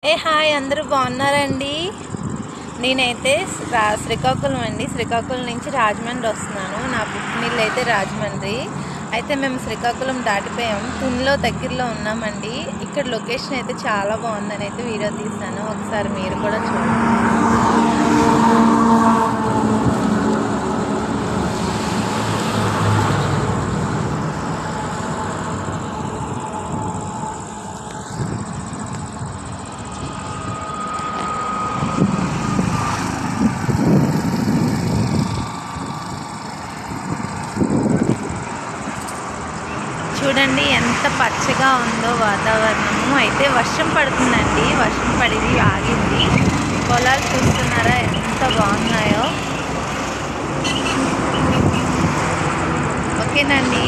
Hi అందరూ బాగున్నారండి. నేనైతే శ్రీకాకుళం అండి. శ్రీకాకుళం నుంచి రాజమండ్రి వస్తున్నాను. నా పుట్టినిల్లు అయితే రాజమండ్రి. అయితే మేము శ్రీకాకుళం దాటిపోయాం. తునిలో దగ్గరలో ఉన్నామండి. ఇక్కడ లొకేషన్ అయితే చాలా బాగుందని అయితే వీడియో తీశాను. ఒకసారి మీరు కూడా చూడండి. చూడండి ఎంత పచ్చగా ఉందో వాతావరణము. అయితే వర్షం పడుతుందండి. వర్షం పడింది, ఆగింది. పొలాలు చూస్తున్నారా ఎంత బాగున్నాయో. ఓకేనండి.